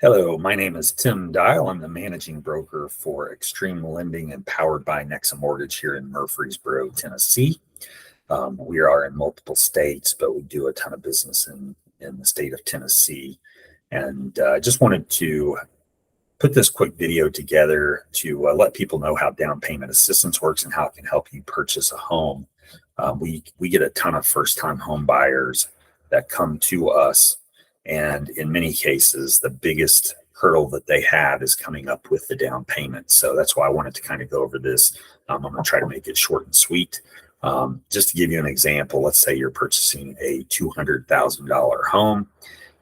Hello, my name is Tim Dial. I'm the managing broker for Extreme Lending and powered by Nexa Mortgage here in Murfreesboro, Tennessee. We are in multiple states, but we do a ton of business in the state of Tennessee. And I just wanted to put this quick video together to let people know how down payment assistance works and how it can help you purchase a home. We get a ton of first-time home buyers that come to us, and in many cases, the biggest hurdle that they have is coming up with the down payment. So that's why I wanted to kind of go over this. I'm going to try to make it short and sweet. Just to give you an example, let's say you're purchasing a $200,000 home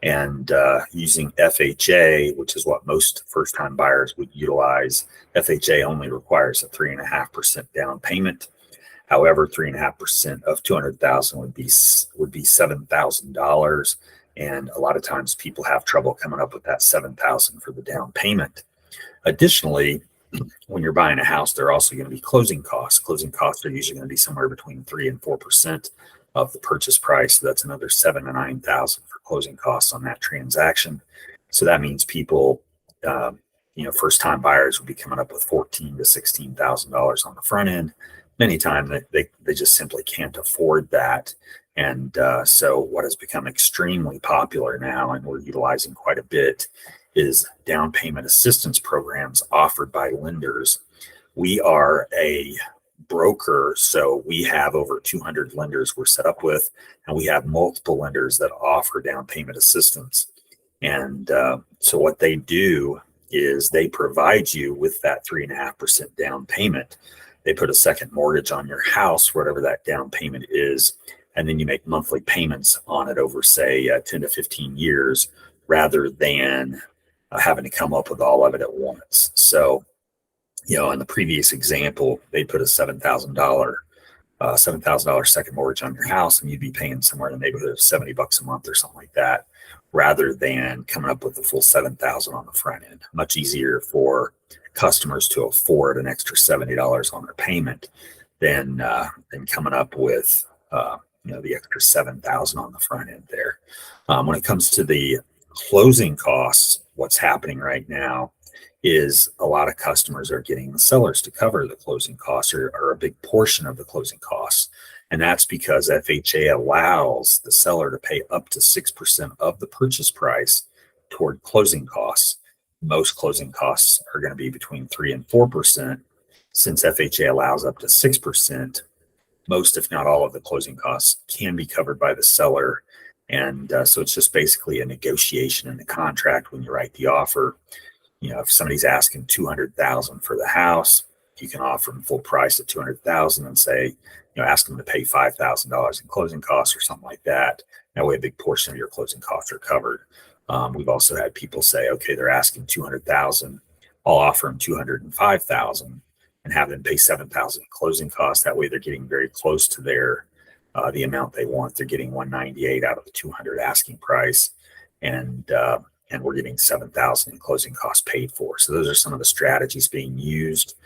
and using FHA, which is what most first-time buyers would utilize. FHA only requires a 3.5% down payment. However, 3.5% of 200,000 would be $7,000, and a lot of times people have trouble coming up with that $7,000 for the down payment. Additionally, when you're buying a house, there are also going to be closing costs. Closing costs are usually going to be somewhere between 3 and 4% of the purchase price. So that's another $7,000 to $9,000 for closing costs on that transaction. So that means people, first-time buyers will be coming up with $14,000 to $16,000 on the front end. Many times they just simply can't afford that. And so what has become extremely popular now, and we're utilizing quite a bit, is down payment assistance programs offered by lenders. We are a broker, so we have over 200 lenders we're set up with, and we have multiple lenders that offer down payment assistance. And so what they do is they provide you with that 3.5% down payment. They put a second mortgage on your house, whatever that down payment is, and then you make monthly payments on it over, say, 10 to 15 years, rather than having to come up with all of it at once. So, in the previous example, they put a $7,000 second mortgage on your house, and you'd be paying somewhere in the neighborhood of $70 a month or something like that, rather than coming up with the full $7,000 on the front end. Much easier for customers to afford an extra $70 on their payment than coming up with the extra $7,000 on the front end there. When it comes to the closing costs, what's happening right now is a lot of customers are getting the sellers to cover the closing costs or a big portion of the closing costs. And that's because FHA allows the seller to pay up to 6% of the purchase price toward closing costs. Most closing costs are going to be between 3 and 4%. Since FHA allows up to 6%, most, if not all, of the closing costs can be covered by the seller. And so it's just basically a negotiation in the contract when you write the offer. If somebody's asking $200,000 for the house, you can offer them full price at $200,000 and say, ask them to pay $5,000 in closing costs or something like that. That way, a big portion of your closing costs are covered. We've also had people say, okay, they're asking $200,000. I'll offer them $205,000 and have them pay $7,000 in closing costs. That way, they're getting very close to the amount they want. They're getting $198 out of the $200 asking price, and we're getting $7,000 in closing costs paid for. So those are some of the strategies being used.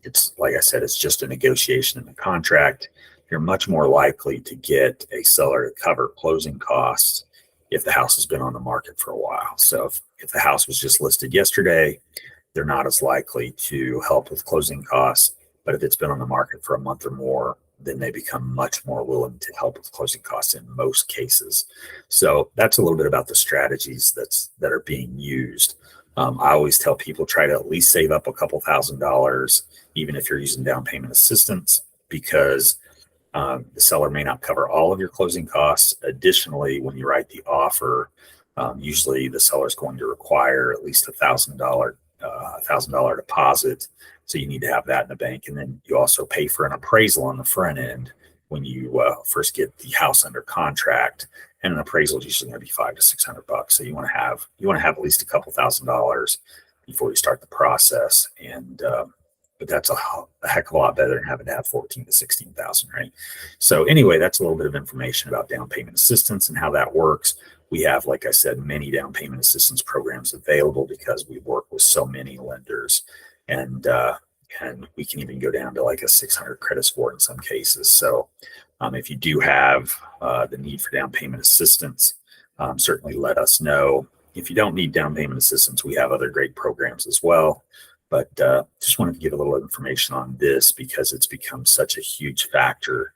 It's like I said, it's just a negotiation in the contract. You're much more likely to get a seller to cover closing costs if the house has been on the market for a while. So if the house was just listed yesterday, they're not as likely to help with closing costs. But if it's been on the market for a month or more, then they become much more willing to help with closing costs in most cases. So that's a little bit about the strategies that are being used. I always tell people, try to at least save up a couple $1,000s, even if you're using down payment assistance, because the seller may not cover all of your closing costs. Additionally, when you write the offer, usually the seller is going to require at least $1,000 deposit. So you need to have that in the bank. And then you also pay for an appraisal on the front end when you first get the house under contract. And an appraisal is usually going to be $500 to $600. So you want to have at least a couple $1,000s before you start the process. And but that's a heck of a lot better than having to have 14 to 16,000, right? So anyway, that's a little bit of information about down payment assistance and how that works. We have, like I said, many down payment assistance programs available because we work with so many lenders, and we can even go down to like a 600 credit score in some cases. So if you do have the need for down payment assistance, certainly let us know. if you don't need down payment assistance, we have other great programs as well. But just wanted to give a little information on this because it's become such a huge factor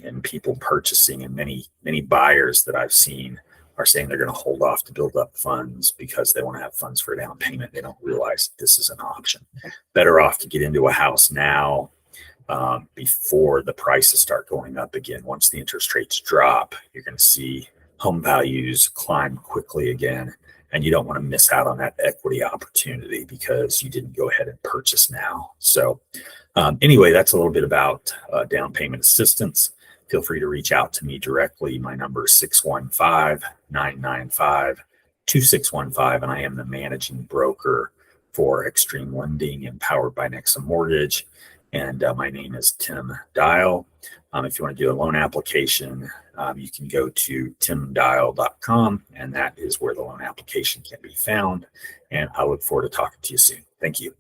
in people purchasing, and many buyers that I've seen are saying they're going to hold off to build up funds because they want to have funds for a down payment. They don't realize this is an option. Better off to get into a house now before the prices start going up again. Once the interest rates drop, you're going to see home values climb quickly again, and you don't want to miss out on that equity opportunity because you didn't go ahead and purchase now. So anyway, that's a little bit about down payment assistance. Feel free to reach out to me directly. My number is 615-995-2615, and I am the managing broker for Extreme Lending and powered by Nexa Mortgage. And my name is Tim Dial. If you want to do a loan application, you can go to timdial.com, and that is where the loan application can be found. And I look forward to talking to you soon. Thank you.